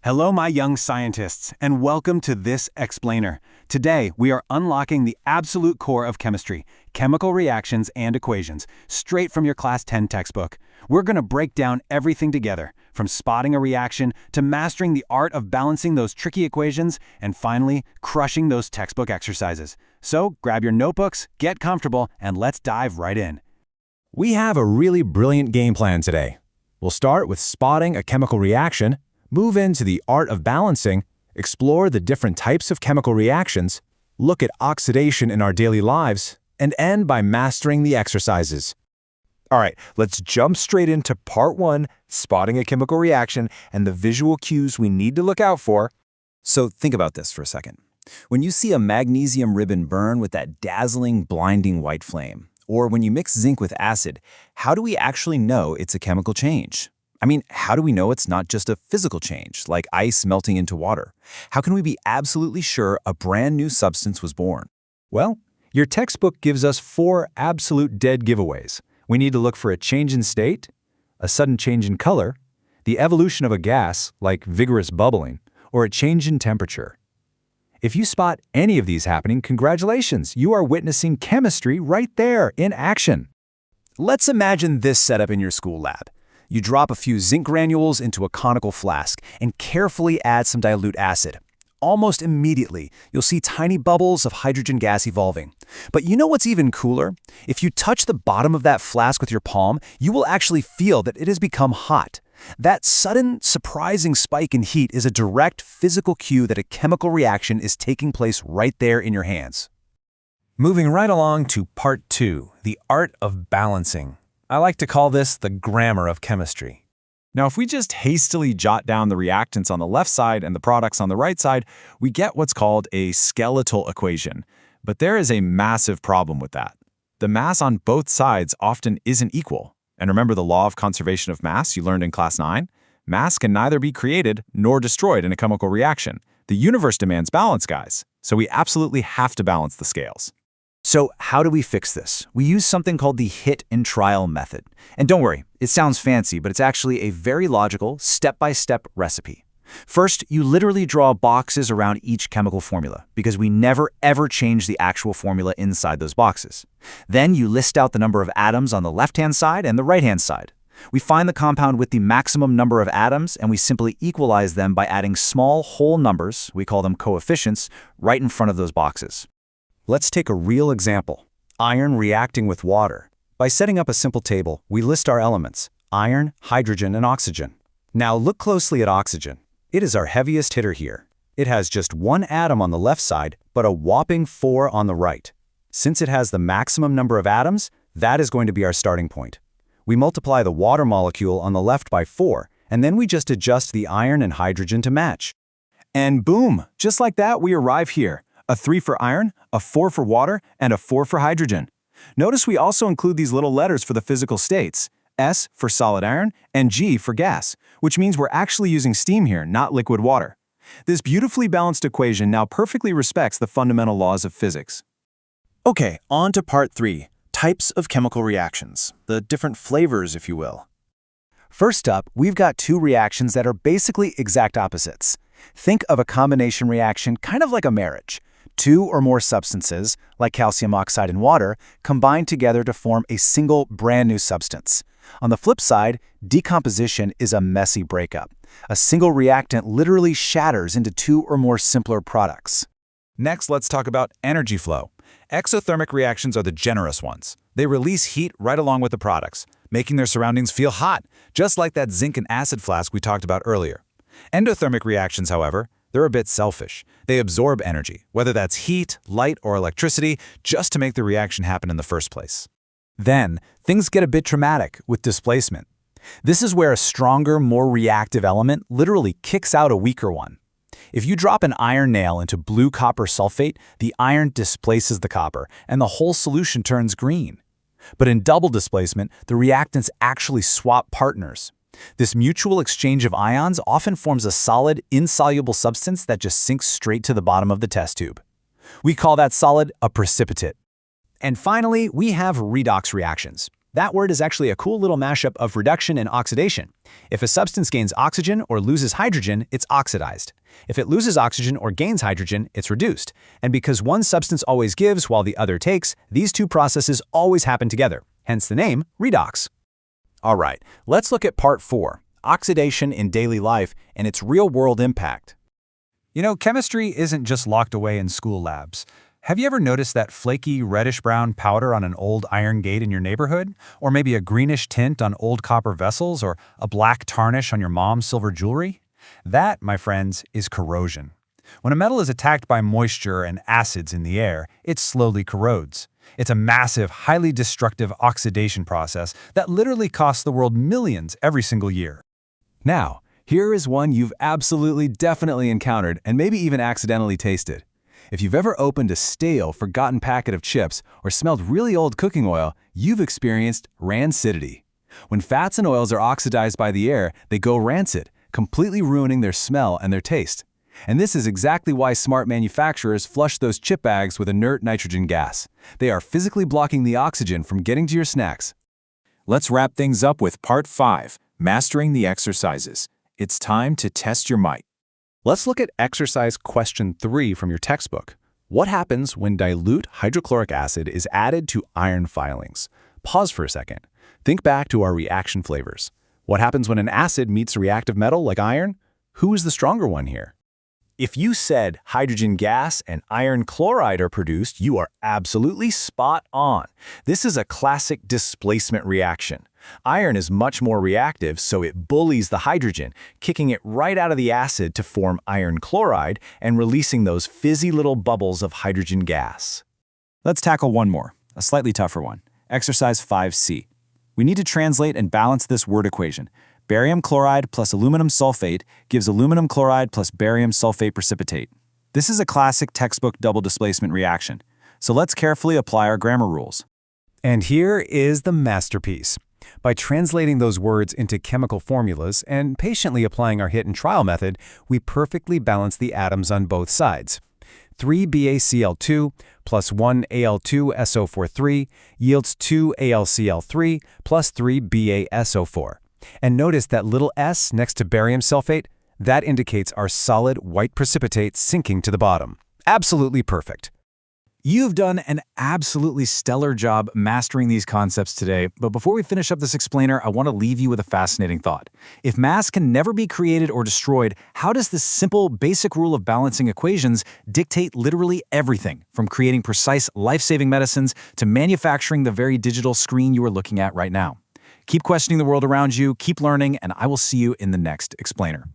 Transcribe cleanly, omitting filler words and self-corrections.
Hello, my young scientists, and welcome to this explainer. Today, we are unlocking the absolute core of chemistry, chemical reactions and equations, straight from your Class 10 textbook. We're going to break down everything together, from spotting a reaction to mastering the art of balancing those tricky equations, and finally, crushing those textbook exercises. So, grab your notebooks, get comfortable, and let's dive right in. We have a really brilliant game plan today. We'll start with spotting a chemical reaction, move into the art of balancing, explore the different types of chemical reactions, look at oxidation in our daily lives, and end by mastering the exercises. All right, let's jump straight into part 1, spotting a chemical reaction and the visual cues we need to look out for. So think about this for a second. When you see a magnesium ribbon burn with that dazzling, blinding white flame, or when you mix zinc with acid, how do we actually know it's a chemical change? I mean, how do we know it's not just a physical change, like ice melting into water? How can we be absolutely sure a brand new substance was born? Well, your textbook gives us 4 absolute dead giveaways. We need to look for a change in state, a sudden change in color, the evolution of a gas, like vigorous bubbling, or a change in temperature. If you spot any of these happening, congratulations, you are witnessing chemistry right there in action. Let's imagine this setup in your school lab. You drop a few zinc granules into a conical flask and carefully add some dilute acid. Almost immediately, you'll see tiny bubbles of hydrogen gas evolving. But you know what's even cooler? If you touch the bottom of that flask with your palm, you will actually feel that it has become hot. That sudden, surprising spike in heat is a direct physical cue that a chemical reaction is taking place right there in your hands. Moving right along to part 2, the art of balancing. I like to call this the grammar of chemistry. Now, if we just hastily jot down the reactants on the left side and the products on the right side, we get what's called a skeletal equation. But there is a massive problem with that. The mass on both sides often isn't equal. And remember the law of conservation of mass you learned in class 9? Mass can neither be created nor destroyed in a chemical reaction. The universe demands balance, guys. So we absolutely have to balance the scales. So how do we fix this? We use something called the hit and trial method. And don't worry, it sounds fancy, but it's actually a very logical, step-by-step recipe. First, you literally draw boxes around each chemical formula, because we never ever change the actual formula inside those boxes. Then you list out the number of atoms on the left-hand side and the right-hand side. We find the compound with the maximum number of atoms, and we simply equalize them by adding small whole numbers, we call them coefficients, right in front of those boxes. Let's take a real example, iron reacting with water. By setting up a simple table, we list our elements, iron, hydrogen, and oxygen. Now look closely at oxygen. It is our heaviest hitter here. It has just 1 atom on the left side, but a whopping 4 on the right. Since it has the maximum number of atoms, that is going to be our starting point. We multiply the water molecule on the left by 4, and then we just adjust the iron and hydrogen to match. And boom, just like that, we arrive here. A 3 for iron, a 4 for water, and a 4 for hydrogen. Notice we also include these little letters for the physical states, S for solid iron and G for gas, which means we're actually using steam here, not liquid water. This beautifully balanced equation now perfectly respects the fundamental laws of physics. Okay, on to part 3, types of chemical reactions, the different flavors, if you will. First up, we've got 2 reactions that are basically exact opposites. Think of a combination reaction kind of like a marriage. 2 or more substances, like calcium oxide and water, combine together to form a single brand new substance. On the flip side, decomposition is a messy breakup. A single reactant literally shatters into 2 or more simpler products. Next, let's talk about energy flow. Exothermic reactions are the generous ones. They release heat right along with the products, making their surroundings feel hot, just like that zinc and acid flask we talked about earlier. Endothermic reactions, however, they're a bit selfish. They absorb energy, whether that's heat, light, or electricity, just to make the reaction happen in the first place. Then, things get a bit dramatic with displacement. This is where a stronger, more reactive element literally kicks out a weaker one. If you drop an iron nail into blue copper sulfate, the iron displaces the copper, and the whole solution turns green. But in double displacement, the reactants actually swap partners. This mutual exchange of ions often forms a solid, insoluble substance that just sinks straight to the bottom of the test tube. We call that solid a precipitate. And finally, we have redox reactions. That word is actually a cool little mashup of reduction and oxidation. If a substance gains oxygen or loses hydrogen, it's oxidized. If it loses oxygen or gains hydrogen, it's reduced. And because one substance always gives while the other takes, these two processes always happen together, hence the name redox. All right, let's look at part 4, oxidation in daily life and its real-world impact. You know, chemistry isn't just locked away in school labs. Have you ever noticed that flaky reddish-brown powder on an old iron gate in your neighborhood? Or maybe a greenish tint on old copper vessels, or a black tarnish on your mom's silver jewelry? That, my friends, is corrosion. When a metal is attacked by moisture and acids in the air, it slowly corrodes. It's a massive, highly destructive oxidation process that literally costs the world millions every single year. Now, here is one you've absolutely definitely encountered and maybe even accidentally tasted. If you've ever opened a stale, forgotten packet of chips or smelled really old cooking oil, you've experienced rancidity. When fats and oils are oxidized by the air, they go rancid, completely ruining their smell and their taste. And this is exactly why smart manufacturers flush those chip bags with inert nitrogen gas. They are physically blocking the oxygen from getting to your snacks. Let's wrap things up with part 5, mastering the exercises. It's time to test your might. Let's look at exercise question 3 from your textbook. What happens when dilute hydrochloric acid is added to iron filings? Pause for a second. Think back to our reaction flavors. What happens when an acid meets a reactive metal like iron? Who is the stronger one here? If you said hydrogen gas and iron chloride are produced, you are absolutely spot on. This is a classic displacement reaction. Iron is much more reactive, so it bullies the hydrogen, kicking it right out of the acid to form iron chloride and releasing those fizzy little bubbles of hydrogen gas. Let's tackle one more, a slightly tougher one. Exercise 5C. We need to translate and balance this word equation. Barium chloride plus aluminum sulfate gives aluminum chloride plus barium sulfate precipitate. This is a classic textbook double displacement reaction, so let's carefully apply our grammar rules. And here is the masterpiece. By translating those words into chemical formulas and patiently applying our hit and trial method, we perfectly balance the atoms on both sides. 3BaCl2 plus 1Al2SO43 yields 2AlCl3 plus 3BaSO4. And notice that little s next to barium sulfate? That indicates our solid white precipitate sinking to the bottom. Absolutely perfect. You've done an absolutely stellar job mastering these concepts today, but before we finish up this explainer, I want to leave you with a fascinating thought. If mass can never be created or destroyed, how does this simple, basic rule of balancing equations dictate literally everything, from creating precise, life-saving medicines to manufacturing the very digital screen you are looking at right now? Keep questioning the world around you, keep learning, and I will see you in the next explainer.